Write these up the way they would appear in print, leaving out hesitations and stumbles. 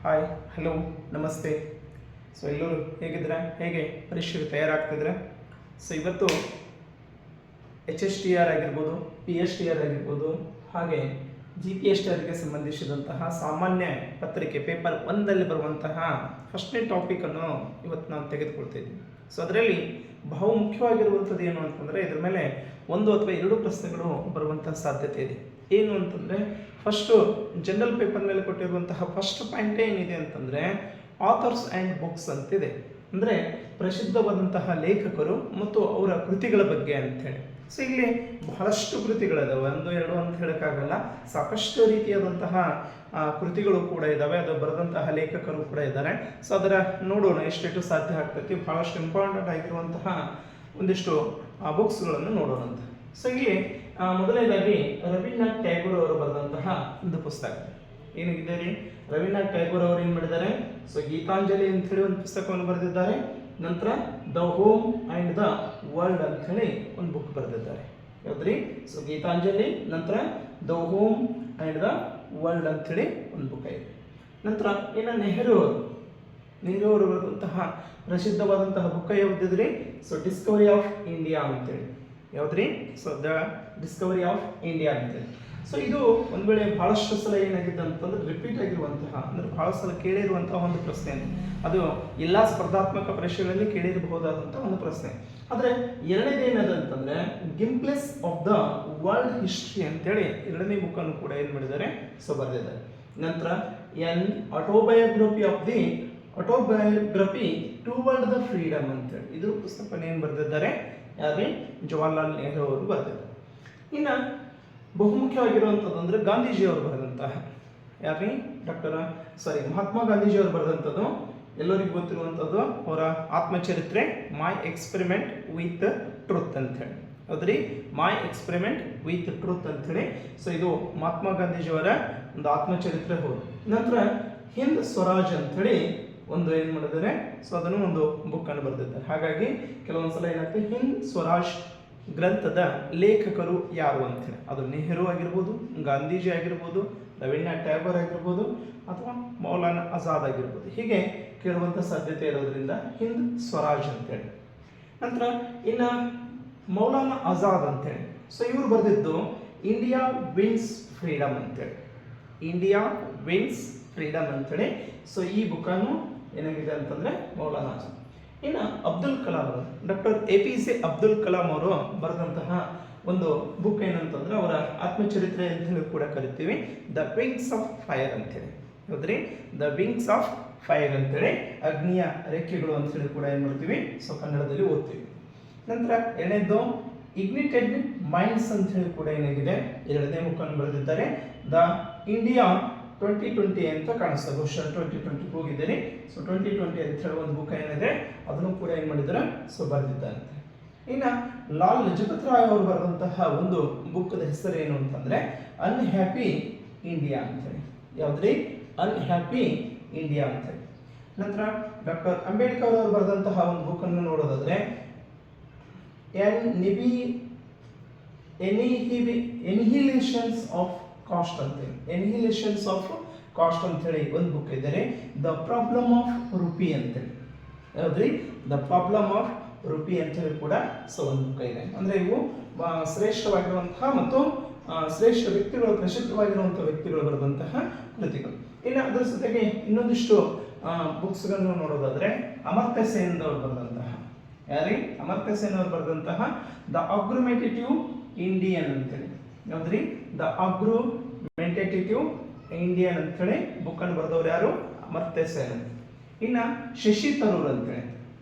Hi, hello, ನಮಸ್ತೆ. ಎಲ್ಲರೂ ಹೇಗಿದ್ದೀರಾ? ಹೇಗೆ ಪರೀಕ್ಷೆಗೆ ತಯಾರಾಗ್ತಿದ್ರೆ? ಇವತ್ತು HSTR ಆಗಿರ್ಬೋದು, PSTR ಆಗಿರ್ಬೋದು, ಹಾಗೆ GPSTRಗೆ ಸಂಬಂಧಿಸಿದಂತಹ ಸಾಮಾನ್ಯ ಪತ್ರಿಕೆ ಪೇಪರ್ 1ರಲ್ಲಿ ಬರುವಂತಹ ಫಸ್ಟ್ನೇ ಟಾಪಿಕನ್ನು ಇವತ್ತು ನಾವು ತೆಗೆದುಕೊಳ್ತಿದ್ದೀವಿ. ಅದರಲ್ಲಿ ಬಹುಮುಖ್ಯವಾಗಿರುವಂಥದ್ದು ಏನು ಅಂತಂದರೆ, ಇದರ ಮೇಲೆ ಒಂದು ಅಥವಾ ಎರಡು ಪ್ರಶ್ನೆಗಳು ಬರುವಂತಹ ಸಾಧ್ಯತೆ ಇದೆ. ಏನು ಅಂತಂದರೆ, ಫಸ್ಟು ಜನರಲ್ ಪೇಪರ್ ಮೇಲೆ ಕೊಟ್ಟಿರುವಂತಹ ಫಸ್ಟ್ ಪಾಯಿಂಟ್ ಏನಿದೆ ಅಂತಂದರೆ, ಆಥರ್ಸ್ ಆ್ಯಂಡ್ ಬುಕ್ಸ್ ಅಂತಿದೆ. ಅಂದರೆ ಪ್ರಸಿದ್ಧವಾದಂತಹ ಲೇಖಕರು ಮತ್ತು ಅವರ ಕೃತಿಗಳ ಬಗ್ಗೆ ಅಂಥೇಳಿ. ಇಲ್ಲಿ ಬಹಳಷ್ಟು ಕೃತಿಗಳಿದಾವೆ, ಒಂದು ಎರಡು ಅಂತ ಹೇಳೋಕ್ಕಾಗಲ್ಲ, ಸಾಕಷ್ಟು ರೀತಿಯಾದಂತಹ ಕೃತಿಗಳು ಕೂಡ ಇದ್ದಾವೆ, ಅದು ಬರೆದಂತಹ ಲೇಖಕರು ಕೂಡ ಇದ್ದಾರೆ. ಅದರ ನೋಡೋಣ ಎಷ್ಟೆಷ್ಟು ಸಾಧ್ಯ ಆಗ್ತೈತಿ. ಬಹಳಷ್ಟು ಇಂಪಾರ್ಟೆಂಟ್ ಆಗಿರುವಂತಹ ಒಂದಿಷ್ಟು ಬುಕ್ಸ್ಗಳನ್ನು ನೋಡೋಣ ಅಂತ. ಇಲ್ಲಿ ಮೊದಲನೇದಾಗಿ ರವೀಂದ್ರನಾಥ್ ಟ್ಯಾಗೋರ್ ಅವರು ಬರೆದಂತಹ ಒಂದು ಪುಸ್ತಕ ಏನಿದೆ ರೀ. ರವೀಂದ್ರನಾಥ್ ಟ್ಯಾಗೋರ್ ಅವರು ಏನು ಮಾಡಿದ್ದಾರೆ? ಗೀತಾಂಜಲಿ ಅಂತ ಹೇಳಿ ಒಂದು ಪುಸ್ತಕವನ್ನು ಬರೆದಿದ್ದಾರೆ. ನಂತರ the home and the world ಅಂತ ಹೇಳಿ ಒಂದು ಬುಕ್ ಬರೆದಿದ್ದಾರೆ. ಯಾವ್ದ್ರಿ? ಗೀತಾಂಜಲಿ, ನಂತರ the home and the world ಅಂತ ಹೇಳಿ ಒಂದು ಬುಕ್ ಇದೆ. ನಂತರ ಇನ್ನು ನೆಹರು ಅವರು ಬರೆದಂತಹ ಪ್ರಸಿದ್ಧವಾದಂತಹ ಬುಕ್ ಯಾವುದಿದ್ರಿ? ಡಿಸ್ಕವರಿ ಆಫ್ ಇಂಡಿಯಾ ಅಂತೇಳಿ. ಯಾವ್ದ್ರಿ? ದ ಡಿಸ್ಕವರಿ ಆಫ್ ಇಂಡಿಯಾ ಅಂತೇಳಿ. ಇದು ಒಂದು ವೇಳೆ ಬಹಳಷ್ಟು ಸಲ ಏನಾಗಿದೆ ಅಂತಂದ್ರೆ ರಿಪೀಟ್ ಆಗಿರುವಂತಹ, ಅಂದ್ರೆ ಬಹಳ ಸಲ ಕೇಳಿರುವಂತಹ ಒಂದು ಪ್ರಶ್ನೆ. ಅದು ಎಲ್ಲ ಸ್ಪರ್ಧಾತ್ಮಕ ಪರೀಕ್ಷೆಗಳಲ್ಲಿ ಕೇಳಿರಬಹುದಾದಂತಹ ಒಂದು ಪ್ರಶ್ನೆ. ಆದರೆ ಎರಡನೇದು ಏನದಂತಂದ್ರೆ ಗಿಂಪ್ಲೆಸ್ ಆಫ್ ದ ವರ್ಲ್ಡ್ ಹಿಸ್ಟ್ರಿ ಅಂತೇಳಿ ಎರಡನೇ ಬುಕ್ಕನ್ನು ಕೂಡ ಏನು ಮಾಡಿದ್ದಾರೆ? ಬರೆದಿದ್ದಾರೆ. ನಂತರ N autobiography toward the freedom ಅಂತೇಳಿ ಇದ್ರ ಪುಸ್ತಕವನ್ನು ಏನು ಬರೆದಿದ್ದಾರೆ? ಯಾರೇ? ಜವಾಹರ್ಲಾಲ್ ನೆಹರು ಅವರು ಬರೆದಿದ್ದಾರೆ. ಇನ್ನು ಬಹುಮುಖ್ಯವಾಗಿರುವಂಥದ್ದು ಅಂದರೆ ಗಾಂಧೀಜಿಯವರು ಬರೆದಂತಹ, ಯಾರೇ? ಮಹಾತ್ಮ ಗಾಂಧೀಜಿಯವರು ಬರೆದಂಥದ್ದು ಎಲ್ಲರಿಗೂ ಗೊತ್ತಿರುವಂಥದ್ದು ಅವರ ಆತ್ಮಚರಿತ್ರೆ ಮೈ ಎಕ್ಸ್ಪೆರಿಮೆಂಟ್ ವಿತ್ ಟ್ರೂತ್ ಅಂತೇಳಿ. ಹೌದ್ರಿ? ಮೈ ಎಕ್ಸ್ಪೆರಿಮೆಂಟ್ ವಿತ್ ಟ್ರೂತ್ ಅಂತೇಳಿ. ಇದು ಮಹಾತ್ಮ ಗಾಂಧೀಜಿಯವರ ಒಂದು ಆತ್ಮಚರಿತ್ರೆ. ಹೌದು. ನಂತರ ಹಿಂದ್ ಸ್ವರಾಜ್ ಅಂಥೇಳಿ ಒಂದು ಏನು ಮಾಡಿದ್ದಾರೆ? ಅದನ್ನು ಒಂದು ಬುಕ್ಕನ್ನು ಬರೆದಿದ್ದಾರೆ. ಹಾಗಾಗಿ ಕೆಲವೊಂದ್ಸಲ ಏನಾಗ್ತದೆ, ಹಿಂದ್ ಸ್ವರಾಜ್ ಗ್ರಂಥದ ಲೇಖಕರು ಯಾರು ಅಂತೇಳಿ, ಅದು ನೆಹರು ಆಗಿರ್ಬೋದು, ಗಾಂಧೀಜಿ ಆಗಿರ್ಬೋದು, ರವೀಂದ್ರನಾಥ್ ಟ್ಯಾಗೋರ್ ಆಗಿರ್ಬೋದು, ಅಥವಾ ಮೌಲಾನಾ ಆಜಾದ್ ಆಗಿರ್ಬೋದು, ಹೀಗೆ ಕೇಳುವಂಥ ಸಾಧ್ಯತೆ ಇರೋದ್ರಿಂದ ಹಿಂದ್ ಸ್ವರಾಜ್ ಅಂತೇಳಿ. ನಂತರ ಇನ್ನು ಮೌಲಾನಾ ಆಜಾದ್ ಅಂತೇಳಿ, ಇವರು ಬರೆದಿದ್ದು ಇಂಡಿಯಾ ವಿನ್ಸ್ ಫ್ರೀಡಮ್ ಅಂತೇಳಿ. ಇಂಡಿಯಾ ವಿನ್ಸ್ ಫ್ರೀಡಮ್ ಅಂತೇಳಿ. ಈ ಬುಕ್ಕನ್ನು ಏನಾಗಿದೆ ಅಂತಂದರೆ ಮೌಲಾನಾ ಆಜಾದ್. ಇನ್ನು ಅಬ್ದುಲ್ ಕಲಾಂ ಅವರು, ಡಾಕ್ಟರ್ APJ ಅಬ್ದುಲ್ ಕಲಾಂ ಅವರು ಬರೆದಂತಹ ಒಂದು ಬುಕ್ ಏನಂತಂದ್ರೆ ಅವರ ಆತ್ಮಚರಿತ್ರೆ ಅಂತ ಹೇಳಿ ಕೂಡ ಕರಿತೀವಿ, ದ ವಿಂಗ್ಸ್ ಆಫ್ ಫೈರ್ ಅಂತೇಳಿ. ಹೌದ್ರಿ? ದ ವಿಂಗ್ಸ್ ಆಫ್ ಫೈರ್ ಅಂತೇಳಿ, ಅಗ್ನಿಯ ರೆಕ್ಕೆಗಳು ಅಂತೇಳಿ ಕೂಡ ಏನು ಮಾಡ್ತೀವಿ? ಕನ್ನಡದಲ್ಲಿ ಓದ್ತೀವಿ. ನಂತರ ಎರಡನೇದು ಇಗ್ನಿಟೆಡ್ ಮೈಂಡ್ಸ್ ಅಂತ ಹೇಳಿ ಕೂಡ ಏನಾಗಿದೆ? ಎರಡನೇ ಬುಕ್ಕನ್ನು ಬರೆದಿದ್ದಾರೆ. ದ ಇಂಡಿಯಾ 2020 ಅಂತ ಕಾಣಿಸ್ತದೆ. ಬಹುಶಃ 2020 ಹೋಗಿದ್ದೇನೆ. 2020 ಅಂತ ಹೇಳಿ ಒಂದು ಬುಕ್ ಏನಿದೆ, ಅದನ್ನು ಕೂಡ ಏನು ಮಾಡಿದ್ದಾರೆ? ಬರೆದಿದ್ದಾರೆ. ಇನ್ನು ಲಾಲ್ ಲಜಪತ್ ರಾಯ್ ಅವರು ಬರೆದಂತಹ ಒಂದು ಬುಕ್ದ ಹೆಸರು ಏನು ಅಂತಂದ್ರೆ ಅನ್ಹ್ಯಾಪಿ ಇಂಡಿಯಾ ಅಂತೇಳಿ. ಯಾವ್ದ್ರಿ? ಅನ್ಹ್ಯಾಪಿ ಇಂಡಿಯಾ ಅಂತೇಳಿ. ನಂತರ ಡಾಕ್ಟರ್ ಅಂಬೇಡ್ಕರ್ ಅವರು ಬರೆದಂತಹ ಒಂದು ಬುಕ್ಕನ್ನು ನೋಡೋದಾದ್ರೆ ಎನಿಹಿಲೇಷನ್ಸ್ ಆಫ್ ಕಾಸ್ಟ್ ಅಂತೇಳಿ. ಎನಿಹಿಲೇಷನ್ಸ್ ಆಫ್ ಕಾಸ್ಟ್ ಅಂತೇಳಿ ಒಂದು ಬುಕ್ ಇದ್ದಾರೆ. ದ ಪ್ರಾಬ್ಲಮ್ ಆಫ್ ರುಪಿ ಅಂತೇಳಿ. ಯಾವ್ದ್ರಿ? ದ ಪ್ರಾಬ್ಲಮ್ ಆಫ್ ರುಪಿ ಅಂತೇಳಿ ಕೂಡ ಒಂದು ಬುಕ್ ಇದೆ. ಅಂದರೆ ಇವು ಶ್ರೇಷ್ಠವಾಗಿರುವಂತಹ ಮತ್ತು ಶ್ರೇಷ್ಠ ವ್ಯಕ್ತಿಗಳು, ಪ್ರಸಿದ್ಧವಾಗಿರುವಂತಹ ವ್ಯಕ್ತಿಗಳು ಬರೆದಂತಹ ಕೃತಿಗಳು. ಇನ್ನು ಅದರ ಜೊತೆಗೆ ಇನ್ನೊಂದಿಷ್ಟು ಬುಕ್ಸ್ಗಳನ್ನು ನೋಡೋದಾದ್ರೆ ಅಮರ್ತ್ಯ ಸೇನ್ ಅವರು ಬರೆದಂತಹ, ಯಾರೇ? ಅಮರ್ತ್ಯ ಸೇನ್ ಅವರು ಬರೆದಂತಹ ದ ಆರ್ಗ್ಯುಮೆಂಟೇಟಿವ್ ಇಂಡಿಯನ್ ಅಂತೇಳಿ. ಯಾವ್ದ್ರಿ? ದ ಆರ್ಗ್ಯುಮೆಂಟೇಟಿವ್ ಇಂಡಿಯನ್ ಅಂತೇಳಿ ಬುಕ್ಕನ್ನು ಬರೆದವ್ರು ಯಾರು? ಅಮರ್ತ್ಯ ಸೇನ್. ಇನ್ನು ಶಶಿ ತರೂರ್ ಅಂತೇಳಿ,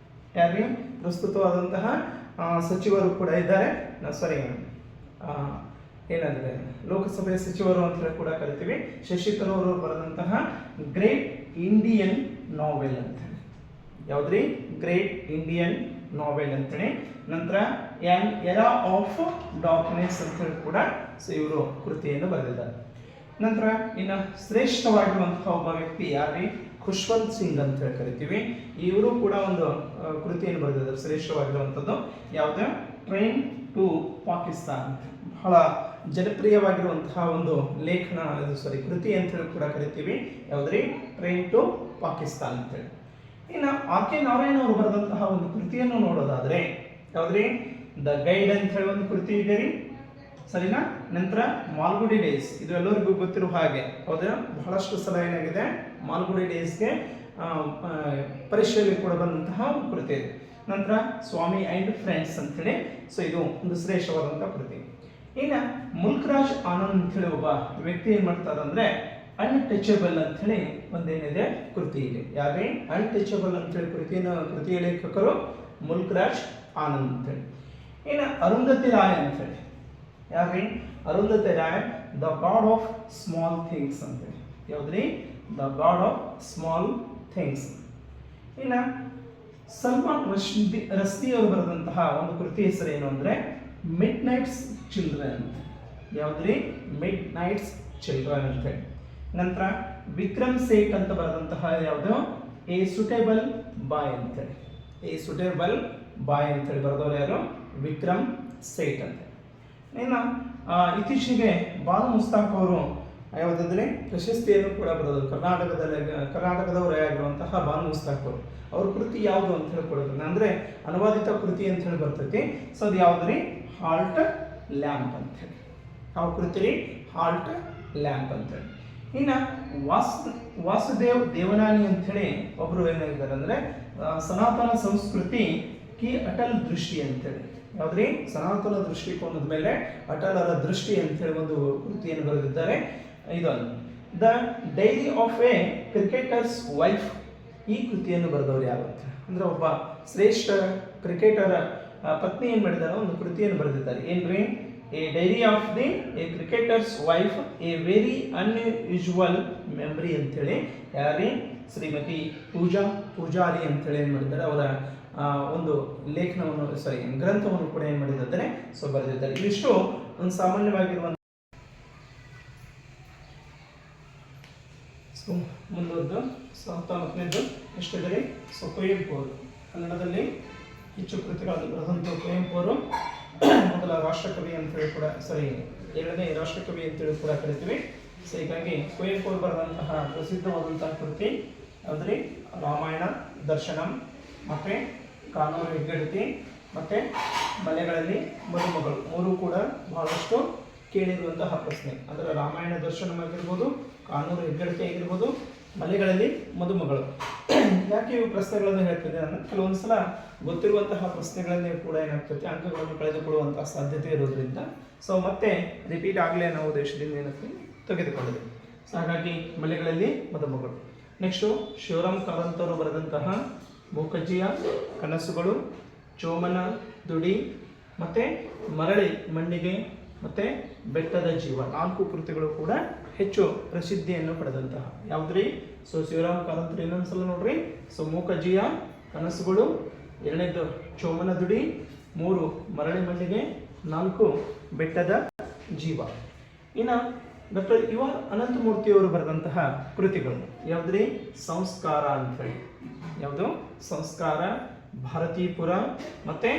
ಯಾರಿಗೆ? ಪ್ರಸ್ತುತವಾದಂತಹ ಸಚಿವರು ಕೂಡ ಇದ್ದಾರೆ. ಏನಂದ್ರೆ ಲೋಕಸಭೆಯ ಸಚಿವರು ಅಂತ ಕೂಡ ಕರಿತೀವಿ. ಶಶಿ ತರೂರ್ ಅವರು ಬರೆದಂತಹ ಗ್ರೇಟ್ ಇಂಡಿಯನ್ ನಾವೆಲ್ ಅಂತೇಳಿ. ಯಾವ್ದ್ರಿ? ಗ್ರೇಟ್ ಇಂಡಿಯನ್ ನಾವೆಲ್ ಅಂತೇಳಿ. ನಂತರ ಆನ್ ಎರಾ ಆಫ್ ಡಾರ್ಕ್ನೆಸ್ ಅಂತೇಳಿ ಕೂಡ ಇವರು ಕೃತಿಯನ್ನು ಬರೆದಿದ್ದಾರೆ. ನಂತರ ಇನ್ನು ಶ್ರೇಷ್ಠವಾಗಿರುವಂತಹ ಒಬ್ಬ ವ್ಯಕ್ತಿ ಯಾರೇ? ಖುಷ್ವಂತ್ ಸಿಂಗ್ ಅಂತ ಹೇಳಿ ಕರಿತೀವಿ. ಇವರು ಕೂಡ ಒಂದು ಕೃತಿಯನ್ನು ಬರೆದಿದ್ದಾರೆ ಶ್ರೇಷ್ಠವಾಗಿರುವಂಥದ್ದು. ಯಾವುದು? Train to Pakistan. ಬಹಳ ಜನಪ್ರಿಯವಾಗಿರುವಂತಹ ಒಂದು ಲೇಖನ ಕೃತಿ ಅಂತ ಹೇಳಿ ಕೂಡ ಕರಿತೀವಿ. ಯಾವುದ್ರಿ? ಟ್ರೈನ್ ಟು ಪಾಕಿಸ್ತಾನ್ ಅಂತೇಳಿ. ಇನ್ನು ಆರ್ ಕೆ ನಾರಾಯಣ್ ಅವರು ಬರೆದಂತಹ ಒಂದು ಕೃತಿಯನ್ನು ನೋಡೋದಾದ್ರೆ ಯಾವುದ್ರಿ? ದ ಗೈಡ್ ಅಂತ ಹೇಳಿ ಒಂದು ಕೃತಿ ಇದೆ ರೀ, ಸರಿನಾ? ನಂತರ ಮಾಲ್ಗುಡಿ ಡೇಸ್, ಇದು ಎಲ್ಲರಿಗೂ ಗೊತ್ತಿರುವ ಹಾಗೆ, ಹೌದಾ? ಬಹಳಷ್ಟು ಸಲ ಏನಾಗಿದೆ, ಮಾಲ್ಗುಡಿ ಡೇಸ್ಗೆ ಪರೀಕ್ಷೆಯಲ್ಲಿ ಕೂಡ ಬಂದಂತಹ ಒಂದು ಕೃತಿ ಇದೆ. ನಂತರ ಸ್ವಾಮಿ ಅಂಡ್ ಫ್ರೆಂಡ್ಸ್ ಅಂತೇಳಿ, ಸೊ ಇದು ಒಂದು ಶ್ರೇಷ್ಠವಾದಂತಹ ಕೃತಿ. ಇನ್ನು ಮುಲ್ಕ್ರಾಜ್ ಆನಂದ್ ಅಂತೇಳಿ ಒಬ್ಬ ವ್ಯಕ್ತಿ ಏನ್ ಮಾಡ್ತಾರೆ ಅಂದ್ರೆ ಅನ್ಟಚಬಲ್ ಅಂತ ಹೇಳಿ ಒಂದೇನಿದೆ ಕೃತಿ ಇದೆ. ಯಾಕೆ ಅನ್ಟಚಬಲ್ ಅಂತ ಹೇಳಿ ಕೃತಿಯ ಲೇಖಕರು ಮುಲ್ಕ್ರಾಜ್ ಆನಂದ್ ಅಂತೇಳಿ. ಇನ್ನು ಅರುಂಧತಿ ರಾಯ್ ಅಂತ ಹೇಳಿ, ಯಾಕೆ Arundhati Roy the god of small things ಅಂತೇಳಿ. ಯಾವ್ದ್ರಿ? The god of small things. ಇನ್ನು ಸಲ್ಮಾನ್ ರಶ್ದಿ ಅವರು ಬರೆದಂತಹ ಒಂದು ಕೃತಿ ಹೆಸರು ಏನು ಅಂದ್ರೆ ಮಿಡ್ ನೈಟ್ಸ್ ಚಿಲ್ಡ್ರನ್. ಯಾವ್ದ್ರಿ? ಮಿಡ್ ನೈಟ್ಸ್ ಚಿಲ್ಡ್ರನ್ ಅಂತ ಹೇಳಿ. ನಂತರ ವಿಕ್ರಮ್ ಸೇಠ್ ಅಂತ ಬರೆದಂತಹ ಯಾವುದು? ಎ ಸುಟೇಬಲ್ ಬಾಯ್ ಅಂತೇಳಿ. ಎ ಸುಟೇಬಲ್ ಬಾಯ್ ಅಂತೇಳಿ ಬರೆದವರು ಯಾರು? ವಿಕ್ರಮ್ ಸೇಠ್ ಅಂತ. ಇನ್ನು ಇತ್ತೀಚೆಗೆ ಬಾನು ಮುಸ್ತಾಕ್ ಅವರು ಯಾವುದಂದ್ರೆ ಪ್ರಶಸ್ತಿಯನ್ನು ಕೂಡ ಬರೆದರು. ಕರ್ನಾಟಕದವರೇ ಆಗಿರುವಂತಹ ಬಾನು ಮುಸ್ತಾಕ್ ಅವರು, ಅವ್ರ ಕೃತಿ ಯಾವುದು ಅಂತ ಹೇಳಿ ಕೊಡೋದು ಅಂದ್ರೆ ಅನುವಾದಿತ ಕೃತಿ ಅಂತ ಹೇಳಿ ಬರ್ತೈತಿ. ಸೊ ಅದು ಯಾವ್ದ್ರಿ? ಹಾಲ್ಟ್ ಲ್ಯಾಂಪ್ ಅಂತ ಹೇಳಿ. ಯಾವ ಕೃತಿ ರೀ? ಹಾಲ್ಟ್ ಲ್ಯಾಂಪ್ ಅಂತ ಹೇಳಿ. ಇನ್ನು ವಾಸುದೇವ್ ದೇವನಾನಿ ಅಂತ ಹೇಳಿ ಒಬ್ರು ಏನಾಗಿದ್ದಾರೆ ಅಂದ್ರೆ ಸನಾತನ ಸಂಸ್ಕೃತಿ ಕಿ ಅಟಲ್ ದೃಷ್ಟಿ ಅಂತೇಳಿ. ಯಾವ್ದ್ರಿ? ಸನಾತನ ದೃಷ್ಟಿಕೋನದ ಮೇಲೆ ಅಟಲರ ದೃಷ್ಟಿ ಅಂತ ಹೇಳಿ ಒಂದು ಕೃತಿಯನ್ನು ಬರೆದಿದ್ದಾರೆ. ಇದೊಂದು the dairy of A cricketers wife. ಈ ಕೃತಿಯನ್ನು ಬರೆದವರು ಯಾರು ಅಂತ ಅಂದ್ರೆ ಒಬ್ಬ ಶ್ರೇಷ್ಠ ಕ್ರಿಕೆಟರ್ ಪತ್ನಿ ಏನ್ ಮಾಡಿದಾರೆ, ಒಂದು ಕೃತಿಯನ್ನು ಬರೆದಿದ್ದಾರೆ. ಏನ್ರಿ? A dairy of the A cricketers wife A very unusual memory ಅಂತೇಳಿ. ಯಾರಿ? ಶ್ರೀಮತಿ ಪೂಜಾರಿ ಅಂತೇಳಿ ಏನ್ ಮಾಡಿದ್ದಾರೆ, ಅವರ ಒಂದು ಲೇಖನವನ್ನು ಗ್ರಂಥವನ್ನು ಕೂಡ ಏನ್ ಮಾಡಿದ್ದಾರೆ, ಸೊ ಬರೆದಿದ್ದಾರೆ. ಇವಿಷ್ಟು ಒಂದು ಸಾಮಾನ್ಯವಾಗಿರುವಂತ. ಸೊ ಮುಂದುವರೆದು 19ನೇದು ಎಷ್ಟಿದೆ? ಸೊ ಕುವೆಂಪು ಅವರು ಕನ್ನಡದಲ್ಲಿ ಹೆಚ್ಚು ಕೃತಿಗಳನ್ನು ಬರೆದಂಥ ಕುವೆಂಪು ಅವರು ಮೊದಲ ರಾಷ್ಟ್ರಕವಿ ಅಂತೇಳಿ ಕೂಡ ಎರಡನೇ ರಾಷ್ಟ್ರಕವಿ ಅಂತೇಳಿ ಕೂಡ ಕರಿತೀವಿ. ಸೊ ಹೀಗಾಗಿ ಕುವೆಂಪು ಅವರು ಬರೆದಂತಹ ಪ್ರಸಿದ್ಧವಾದಂತಹ ಕೃತಿ ಯಾವುದ್ರಿ? ರಾಮಾಯಣ ದರ್ಶನಂ, ಮತ್ತೆ ಕಾನೂರು ಹೆಗ್ಗಡತಿ, ಮತ್ತೆ ಮಲೆಗಳಲ್ಲಿ ಮದುಮಗಳು. ಮೂರು ಕೂಡ ಬಹಳಷ್ಟು ಕೇಳಿರುವಂತಹ ಪ್ರಶ್ನೆ. ಅಂದ್ರೆ ರಾಮಾಯಣ ದರ್ಶನಂ ಆಗಿರ್ಬೋದು, ಕಾನೂರು ಹೆಗ್ಗಡತಿ ಆಗಿರ್ಬೋದು, ಮಲೆಗಳಲ್ಲಿ ಮದುಮಗಳು. ಯಾಕೆ ಇವು ಪ್ರಶ್ನೆಗಳನ್ನು ಹೇಳ್ತಿದೆ ಅಂದ್ರೆ ಕೆಲವೊಂದ್ಸಲ ಗೊತ್ತಿರುವಂತಹ ಪ್ರಶ್ನೆಗಳನ್ನೇ ಕೂಡ ಏನಾಗ್ತೈತಿ ಅಂಕಗಳನ್ನು ಕಳೆದುಕೊಳ್ಳುವಂತಹ ಸಾಧ್ಯತೆ ಇರೋದ್ರಿಂದ ಸೊ ಮತ್ತೆ ರಿಪೀಟ್ ಆಗಲೇ ಅನ್ನೋ ಉದ್ದೇಶದಿಂದ ಏನಂತ ತೆಗೆದುಕೊಂಡಿದೆ. ಸೊ ಹಾಗಾಗಿ ಮಲೆಗಳಲ್ಲಿ ಮದುಮಗಳು. ನೆಕ್ಸ್ಟು ಶಿವರಾಮ್ ಕಾರಂತ್ ಅವರು ಬರೆದಂತಹ ಮೂಕಜ್ಜಿಯ ಕನಸುಗಳು, ಚೋಮನ ದುಡಿ, ಮತ್ತೆ ಮರಳಿ ಮಣ್ಣಿಗೆ, ಮತ್ತೆ ಬೆಟ್ಟದ ಜೀವ. 4 ಕೃತಿಗಳು ಕೂಡ ಹೆಚ್ಚು ಪ್ರಸಿದ್ಧಿಯನ್ನು ಪಡೆದಂತಹ. ಯಾವುದ್ರಿ? ಸೊ ಶಿವರಾಮ್ ಕಾರಂತ್ ಇನ್ನೊಂದ್ಸಲ ನೋಡ್ರಿ. ಸೊ ಮೂಕಜ್ಜಿಯ ಕನಸುಗಳು, 2ನೇದು ಚೋಮನ ದುಡಿ, 3 ಮರಳಿ ಮಣ್ಣಿಗೆ, 4 ಬೆಟ್ಟದ ಜೀವ. ಇನ್ನು ಡಾಕ್ಟರ್ ಯು ಆರ್ ಅನಂತಮೂರ್ತಿ ಅವರು ಬರೆದಂತಹ ಕೃತಿಗಳು ಯಾವುದ್ರಿ? ಸಂಸ್ಕಾರ ಅಂತೇಳಿ. ಯಾವುದು? ಸಂಸ್ಕಾರ, ಭಾರತೀಪುರ, ಮತ್ತೆ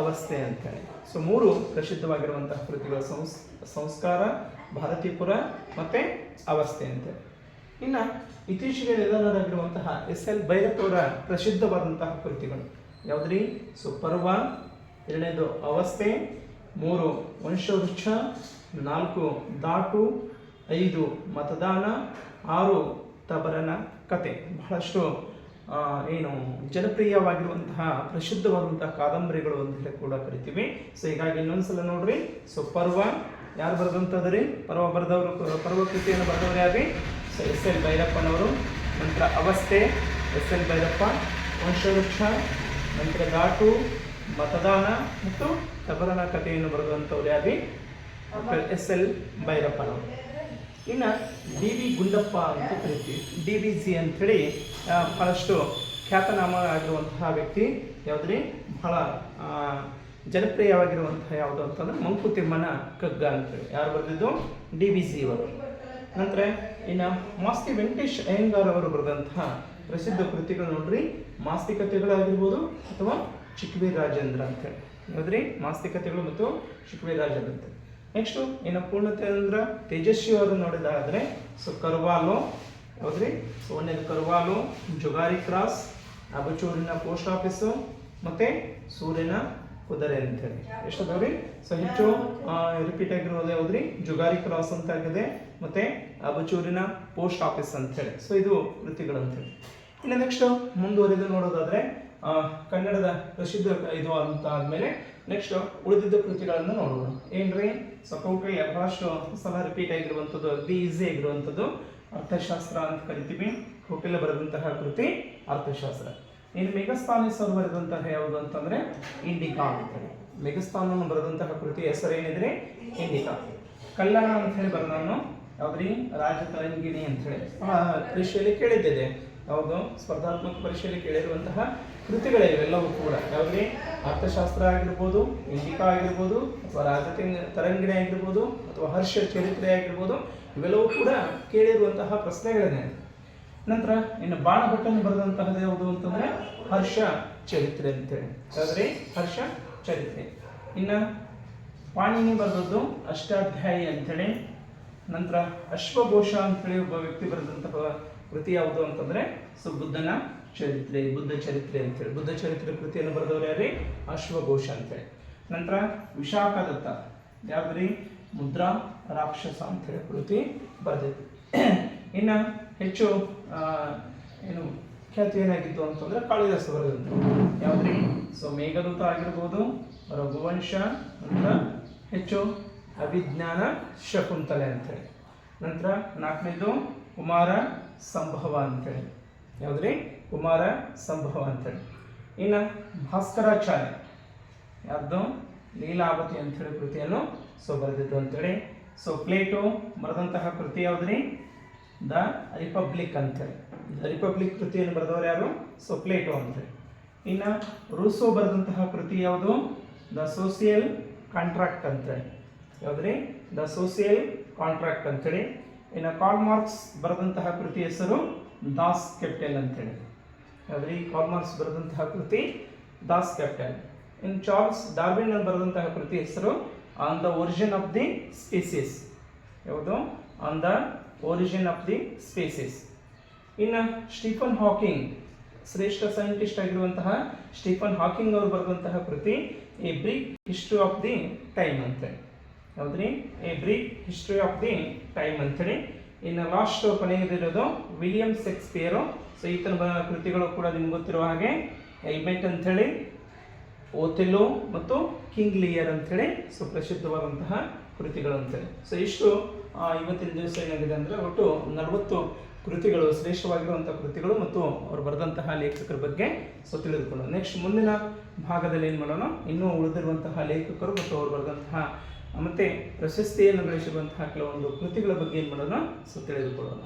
ಅವಸ್ಥೆ ಅಂತೇಳಿ. ಸೊ 3 ಪ್ರಸಿದ್ಧವಾಗಿರುವಂತಹ ಕೃತಿಗಳು ಸಂಸ್ಕಾರ, ಭಾರತೀಪುರ, ಮತ್ತೆ ಅವಸ್ಥೆ ಅಂತೇಳಿ. ಇನ್ನು ಇತ್ತೀಚೆಗೆ ನಿಧನರಾಗಿರುವಂತಹ SL ಭೈರಪ್ಪ ಅವರ ಪ್ರಸಿದ್ಧವಾದಂತಹ ಕೃತಿಗಳು ಯಾವುದ್ರಿ? ಸೊ ಪರ್ವ, 2ನೇದು ಅವಸ್ಥೆ, 3 ವಂಶವೃಕ್ಷ, 4 ದಾಟು, 5 ಮತದಾನ, 6 ತಬರನ ಕತೆ. ಬಹಳಷ್ಟು ಏನು ಜನಪ್ರಿಯವಾಗಿರುವಂತಹ ಪ್ರಸಿದ್ಧವಾದಂತಹ ಕಾದಂಬರಿಗಳು ಅಂತ ಹೇಳಿ ಕೂಡ ಕರಿತೀವಿ. ಸೊ ಹೀಗಾಗಿ ಇನ್ನೊಂದ್ಸಲ ನೋಡ್ರಿ. ಸೊ ಪರ್ವ ಯಾರು ಬರೆದಂಥದ್ರಿ? ಪರ್ವ ಕೃತಿಯನ್ನು ಬರೆದವರು ಯಾರು? So SL ಭೈರಪ್ಪನವರು. ನಂತರ ಅವಸ್ಥೆ SL ಭೈರಪ್ಪ, ವಂಶವೃಕ್ಷ, ನಂತರ ದಾಟು, ಮತದಾನ ಮತ್ತು ತಬರನ ಕಥೆಯನ್ನು ಬರೆದಂಥವ್ರು ಯಾರು? SL ಭೈರಪ್ಪನವರು. ಇನ್ನು DV ಗುಂಡಪ್ಪ ಅಂತ ಕರಿತೀವಿ. DVG ಅಂಥೇಳಿ ಬಹಳಷ್ಟು ಖ್ಯಾತನಾಮ ಆಗಿರುವಂತಹ ವ್ಯಕ್ತಿ. ಯಾವುದ್ರಿ? ಬಹಳ ಜನಪ್ರಿಯವಾಗಿರುವಂತಹ ಯಾವುದು ಅಂತಂದ್ರೆ ಮಂಕುತಿಮ್ಮನ ಕಗ್ಗ ಅಂತೇಳಿ. ಯಾರು ಬರೆದಿದ್ದು? DVG ಅವರು. ನಂತರ ಇನ್ನು ಮಾಸ್ತಿ ವೆಂಕಟೇಶ್ ಅಯ್ಯಂಗಾರ್ ಅವರು ಬರೆದಂತಹ ಪ್ರಸಿದ್ಧ ಕೃತಿಗಳು ನೋಡ್ರಿ. ಮಾಸ್ತಿಕತೆಗಳಾಗಿರ್ಬೋದು ಅಥವಾ ಚಿಕ್ವಿ ರಾಜೇಂದ್ರ ಅಂತೇಳಿ. ಯಾವುದ್ರಿ? ಮಾಸ್ತಿಕತೆಗಳು ಮತ್ತು ಚಿಕ್ವಿ ರಾಜೇಂದ್ರ ಅಂತ. ನೆಕ್ಸ್ಟು ಇನ್ನು ಪೂರ್ಣತೆ ಅಂದ್ರೆ ತೇಜಸ್ವಿ ಅವರು ನೋಡಿದಾದ್ರೆ ಸೊ ಕರ್ವಾಲೋ ಹೌದ್ರಿ. ಸೊ ಒಂದೇದು ಕರ್ವಾಲೋ, ಜುಗಾರಿ ಕ್ರಾಸ್, ಅಬಚೂರಿನ ಪೋಸ್ಟ್ ಆಫೀಸು ಮತ್ತೆ ಸೂರ್ಯನ ಕುದುರೆ ಅಂತೇಳಿ ಎಷ್ಟು ಅದಾವ್ರಿ. ಸೊ ಹೆಚ್ಚು ರಿಪೀಟ್ ಆಗಿರೋದು ಯಾವ್ದ್ರಿ, ಜುಗಾರಿ ಕ್ರಾಸ್ ಅಂತ ಆಗಿದೆ ಮತ್ತೆ ಅಬಚೂರಿನ ಪೋಸ್ಟ್ ಆಫೀಸ್ ಅಂತ ಹೇಳಿ. ಸೊ ಇದು ಕೃತಿಗಳು ಅಂತೇಳಿ. ಇನ್ನು ನೆಕ್ಸ್ಟ್ ಮುಂದುವರೆದು ನೋಡೋದಾದ್ರೆ ಕನ್ನಡದ ಪ್ರಸಿದ್ಧ ಇದು ಅಂತ ಆದ್ಮೇಲೆ ನೆಕ್ಸ್ಟ್ ಉಳಿದಿದ್ದ ಕೃತಿಗಳನ್ನು ನೋಡೋಣ. ಏನ್ರಿ, ಸೊ ಕೌಟಿಲ್ಯ ಬಹಳಷ್ಟು ಸಲ ರಿಪೀಟ್ ಆಗಿರುವಂಥದ್ದು, ಅತಿ ಈಸಿ ಆಗಿರುವಂಥದ್ದು ಅರ್ಥಶಾಸ್ತ್ರ ಅಂತ ಕರಿತೀವಿ. ಕೌಟಿಲ್ಯ ಬರೆದಂತಹ ಕೃತಿ ಅರ್ಥಶಾಸ್ತ್ರ. ಇನ್ನು ಮೆಗಸ್ತಾನಿಸ್ ಅವರು ಬರೆದಂತಹ ಯಾವುದು ಅಂತಂದ್ರೆ ಇಂಡಿಕಾ ಅಂತೇಳಿ. ಮೆಗಸ್ತಾನನ್ನು ಬರೆದಂತಹ ಕೃತಿ ಹೆಸರೇನಿದ್ರೆ ಇಂಡಿಕಾ. ಕಲ್ಯಾಣ ಅಂತ ಹೇಳಿ ಬರೆದವನು ಯಾವ್ದ್ರಿ, ರಾಜತರಂಗಿಣಿ ಅಂತ ಹೇಳಿ ಪರೀಕ್ಷೆಯಲ್ಲಿ ಕೇಳಿದ್ದಿದೆ. ಯಾವುದು ಸ್ಪರ್ಧಾತ್ಮಕ ಪರೀಕ್ಷೆಯಲ್ಲಿ ಕೇಳಿರುವಂತಹ ಕೃತಿಗಳೇ ಇವೆಲ್ಲವೂ ಕೂಡ. ಯಾವ್ದ್ರಿ, ಅರ್ಥಶಾಸ್ತ್ರ ಆಗಿರ್ಬೋದು, ಇಂಡಿಕಾ ಆಗಿರ್ಬೋದು, ಅಥವಾ ತರಂಗಿಣಿ ಆಗಿರ್ಬೋದು, ಅಥವಾ ಹರ್ಷ ಚರಿತ್ರೆ ಆಗಿರ್ಬೋದು, ಇವೆಲ್ಲವೂ ಕೂಡ ಕೇಳಿರುವಂತಹ ಪ್ರಶ್ನೆಗಳಿದೆ. ನಂತರ ಇನ್ನು ಬಾಣಭಟ್ಟನು ಬರೆದಂತಹದ್ದು ಯಾವುದು ಅಂತಂದ್ರೆ ಹರ್ಷ ಚರಿತ್ರೆ ಅಂತೇಳಿ. ಯಾವ್ದ್ರಿ, ಹರ್ಷ ಚರಿತ್ರೆ. ಇನ್ನು ಪಾಣಿನಿ ಬರೆದದ್ದು ಅಷ್ಟಾಧ್ಯಾಯಿ ಅಂತೇಳಿ. ನಂತರ ಅಶ್ವಘೋಷ ಅಂತೇಳಿ ಒಬ್ಬ ವ್ಯಕ್ತಿ ಬರೆದಂತಹ ಕೃತಿ ಯಾವುದು ಅಂತಂದ್ರೆ ಸೊ ಬುದ್ಧನ ಚರಿತ್ರೆ, ಬುದ್ಧ ಚರಿತ್ರೆ ಅಂತೇಳಿ. ಬುದ್ಧ ಚರಿತ್ರೆ ಕೃತಿಯನ್ನು ಬರೆದವರು ಯಾರೇ, ಅಶ್ವಘೋಷ ಅಂತೇಳಿ. ನಂತರ ವಿಶಾಖದತ್ತ ಯಾವ್ದ್ರಿ, ಮುದ್ರಾ ರಾಕ್ಷಸ ಅಂತೇಳಿ ಕೃತಿ ಬರೆದಿತ್ತು. ಇನ್ನು ಹೆಚ್ಚು ಏನು ಖ್ಯಾತಿ ಏನಾಗಿತ್ತು ಅಂತಂದ್ರೆ ಕಾಳಿದಾಸ ಬರೆದಂತ ಯಾವ್ದ್ರಿ, ಸೊ ಮೇಘದೂತ ಆಗಿರ್ಬೋದು, ರಘುವಂಶ, ನಂತರ ಹೆಚ್ಚು ಅಭಿಜ್ಞಾನ ಶಕುಂತಲೆ ಅಂತೇಳಿ. ನಂತರ ನಾಲ್ಕನೇದು ಕುಮಾರ ಸಂಭವ ಅಂತೇಳಿ. ಯಾವ್ದ್ರಿ, ಕುಮಾರ ಸಂಭವ ಅಂತೇಳಿ. ಇನ್ನು ಭಾಸ್ಕರಾಚಾರ್ಯ ಯಾರ್ದು, ಲೀಲಾವತಿ ಅಂತೇಳಿ ಕೃತಿಯನ್ನು ಸೊ ಬರೆದಿದ್ದು ಅಂತೇಳಿ. ಸೊ ಪ್ಲೇಟೋ ಬರೆದಂತಹ ಕೃತಿ ಯಾವ್ದ್ರಿ, ದ ರಿಪಬ್ಲಿಕ್ ಅಂತೇಳಿ. ದ ರಿಪಬ್ಲಿಕ್ ಕೃತಿಯನ್ನು ಬರೆದವರು ಯಾರು, ಸೊ ಪ್ಲೇಟೋ ಅಂತೇಳಿ. ಇನ್ನು ರೂಸೋ ಬರೆದಂತಹ ಕೃತಿ ಯಾವುದು, ದ ಸೋಸಿಯಲ್ ಕಾಂಟ್ರಾಕ್ಟ್ ಅಂತೇಳಿ. ಯಾವ್ದ್ರಿ, ದ ಸೋಸಿಯಲ್ ಕಾಂಟ್ರಾಕ್ಟ್ ಅಂತೇಳಿ. ಇನ್ನು ಕಾರ್ಲ್ ಮಾರ್ಕ್ಸ್ ಬರೆದಂತಹ ಕೃತಿ ಹೆಸರು ದಾಸ್ ಕ್ಯಾಪಿಟಲ್ ಅಂತೇಳಿ. ಯಾವ್ದ್ರಿ, ಕಾರ್ಲ್ ಮಾರ್ಕ್ಸ್ ಬರೆದಂತಹ ಕೃತಿ ದಾಸ್ ಕ್ಯಾಪಿಟಲ್. ಇನ್ನು ಚಾರ್ಲ್ಸ್ ಡಾರ್ವಿನ್ ಬರೆದಂತಹ ಕೃತಿ ಹೆಸರು on the origin of the species. ಯಾವುದು, on the origin of the species. ಇನ್ನು ಸ್ಟೀಫನ್ ಹಾಕಿಂಗ್, ಶ್ರೇಷ್ಠ ಸೈಂಟಿಸ್ಟ್ ಆಗಿರುವಂತಹ ಸ್ಟೀಫನ್ ಹಾಕಿಂಗ್ ಅವರು ಬರೆದಂತಹ ಕೃತಿ a brief history of the time ಅಂತೇಳಿ. ಯಾವ್ದ್ರಿ, a brief history of the time ಅಂತೇಳಿ. ಇನ್ನು ಲಾಸ್ಟ್ ಕೊನೆಯದಿರೋದು ವಿಲಿಯಂ ಶೇಕ್ಸ್ಪಿಯರು. ಸೊ ಈತನ ಕೃತಿಗಳು ಕೂಡ ನಿಮ್ಗೆ ಗೊತ್ತಿರುವ ಹಾಗೆ ಎಲ್ಮೆಟ್ ಅಂಥೇಳಿ, ಓಥೆಲೋ ಮತ್ತು ಕಿಂಗ್ ಲಿಯರ್ ಅಂಥೇಳಿ ಸೊ ಪ್ರಸಿದ್ಧವಾದಂತಹ ಕೃತಿಗಳು ಅಂತೇಳಿ. ಸೊ ಇಷ್ಟು ಇವತ್ತಿನ ದಿವಸ ಏನಾಗಿದೆ ಅಂದರೆ ಒಟ್ಟು 40 ಕೃತಿಗಳು, ಶ್ರೇಷ್ಠವಾಗಿರುವಂಥ ಕೃತಿಗಳು ಮತ್ತು ಅವರು ಬರೆದಂತಹ ಲೇಖಕರ ಬಗ್ಗೆ ಸೊ ತಿಳಿದುಕೊಳ್ಳೋಣ. ನೆಕ್ಸ್ಟ್ ಮುಂದಿನ ಭಾಗದಲ್ಲಿ ಏನು ಮಾಡೋಣ, ಇನ್ನೂ ಉಳಿದಿರುವಂತಹ ಲೇಖಕರು ಮತ್ತು ಅವರು ಬರೆದಂತಹ ಮತ್ತು ಪ್ರಶಸ್ತಿಯನ್ನು ಗಳಿಸಿರುವಂತಹ ಕೆಲವೊಂದು ಕೃತಿಗಳ ಬಗ್ಗೆ ಏನು ಮಾಡೋಣ ಸೊ ತಿಳಿದುಕೊಳ್ಳೋಣ.